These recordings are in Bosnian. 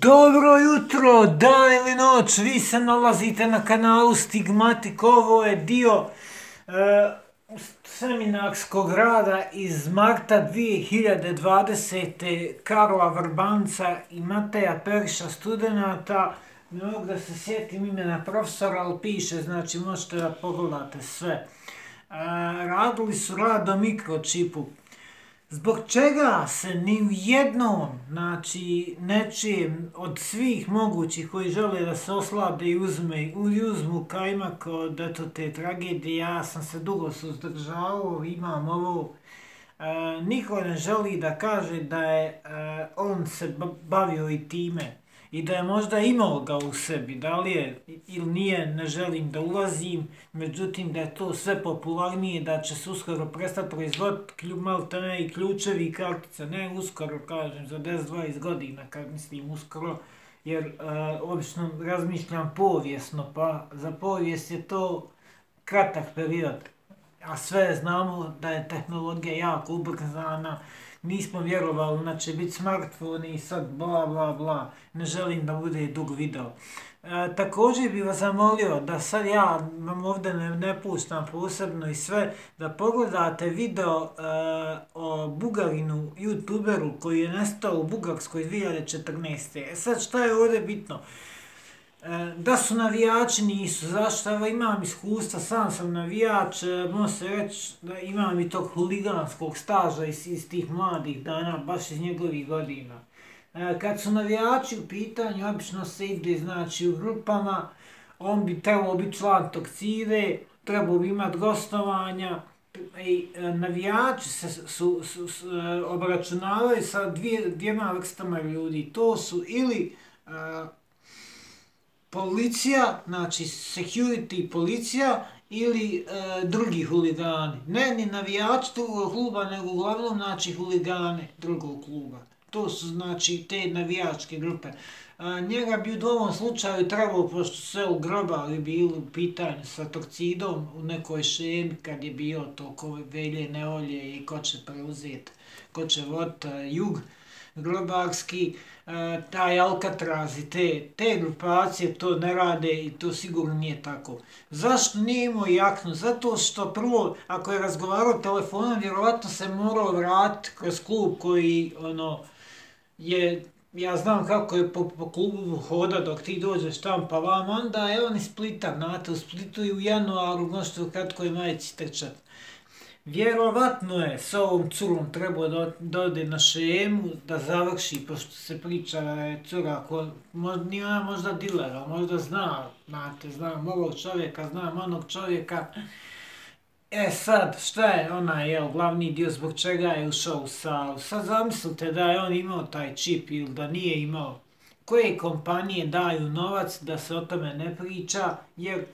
Dobro jutro, dan ili noć, vi se nalazite na kanalu Stigmatik, ovo je dio seminarskog rada iz marta 2020. Karla Vrbanca i Mateja Periša studenata. Ne mogu da se sjetim imena profesora, ali piše, znači možete da pogledate sve. Radili su rad o mikročipu. Zbog čega se ni u jednom, znači nečijem od svih mogućih koji žele da se oslade i uzmu kajmak od te tragedije, ja sam se dugo suzdržavao, imam ovo, niko ne želi da kaže da je on se bavio i time i da je možda imao ga u sebi, da li je ili nije, ne želim da ulazim, međutim da je to sve popularnije, da će se uskoro prestati proizvoditi maltene i ključevi i kartice, ne uskoro, kažem, za 10-20 godina, kad mislim uskoro, jer obično razmišljam povijesno, pa za povijest je to kratak period, a sve znamo da je tehnologija jako ubrzana. Nismo vjerovali da će biti smartfoni i sad bla bla bla, ne želim da bude dug video. Također bih vas zamolio da sad ja vam ovdje ne puštam posebno i sve, da pogledate video o Bugarinu, youtuberu koji je nestao u Bugarskoj 2014. Sad šta je ovdje bitno? Da su navijači nisu, zašto? Evo imam iskustva, sam sam navijač, može se reći da imam i tog huliganskog staža iz tih mladih dana, baš iz njegovih godina. Kad su navijači u pitanju, obično se ide znači u grupama, on bi trebao biti član tog cive, trebao bi imati gostovanja i navijači se obračunavaju sa dvijema vrstama ljudi, to su ili policija, znači security policija ili drugi huligani. Ne ni navijači drugog kluba, nego uglavnom znači huligane drugog kluba. To su znači te navijačke grupe. Njega bi u ovom slučaju trebalo, pošto sve u grobali bili u pitanju sa Torcidom u nekoj šemi kad je bio to velje neolje i ko će preuzeti, ko će voditi jug grobarski, taj Alcatraz i te grupacije to ne rade i to sigurno nije tako. Zašto nije imao jaknu? Zato što prvo, ako je razgovarao telefonom, vjerovatno se morao vratiti kroz klub koji je, ja znam kako je po klubu hoda dok ti dođeš tam pa vam, onda je on iz Splita, znate, u Splitu i u januaru možete u kratkoj majici trčat. Vjerovatno je s ovom curom trebao da ode na šemu, da završi, pošto se priča da je cura, nije ona možda dilera, možda zna, znate, znam ovog čovjeka, znam onog čovjeka. Sad, šta je onaj, glavni dio zbog čega je ušao u salu? Sad zamislite da je on imao taj čip ili da nije imao. Koje kompanije daju novac da se o tome ne priča, jer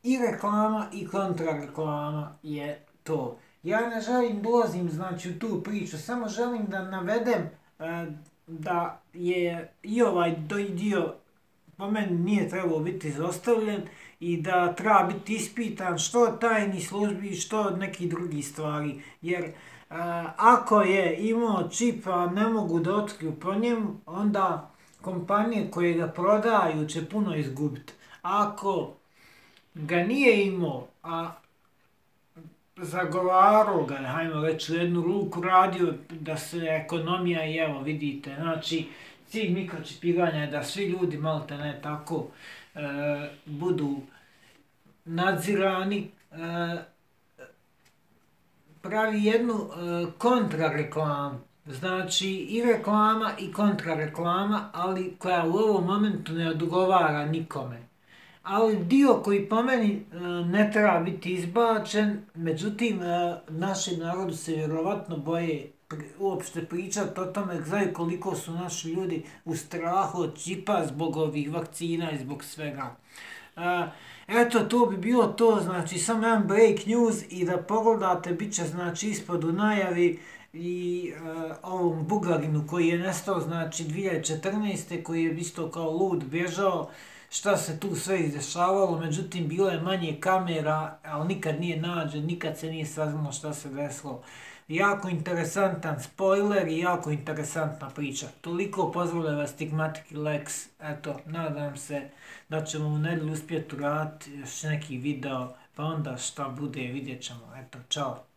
i reklama i kontrareklama je to. Ja ne želim da ulazim znači u tu priču, samo želim da navedem da je i ovaj dio po meni nije trebao biti izostavljen i da treba biti ispitan što od tajnih službi, što od nekih drugih stvari. Jer ako je imao čip, a ne mogu da otkriju po njemu, onda kompanije koje ga prodaju će puno izgubiti. Ako ga nije imao, a zagovarao ga, hajmo reći, u jednu ruku radio da se ekonomija i evo vidite, znači cilj mikročipiranja je da svi ljudi malte ne tako budu nadzirani, pravi jednu kontrareklamu, znači i reklama i kontrareklama, ali koja u ovom momentu ne odgovara nikome. ali dio koji po meni ne treba biti izbačen, međutim našem narodu se vjerovatno boje uopšte pričati o tome, znaju koliko su naši ljudi u strahu od čipa zbog ovih vakcina i zbog svega. Eto, to bi bilo to, znači samo jedan break news i da pogledate, bit će znači ispod u najavi i ovom Bugarinu koji je nestao znači 2014. koji je isto kao lud bježao, šta se tu sve izdešavalo, međutim bilo je manje kamera, ali nikad nije nađen, nikad se nije saznalo šta se desilo. Jako interesantan spoiler i jako interesantna priča. Toliko, pozdravljam vas Stigmatic i Lex, eto, nadam se da ćemo u nedjelju uspjeti uraditi još neki video, pa onda šta bude vidjet ćemo, eto, čao.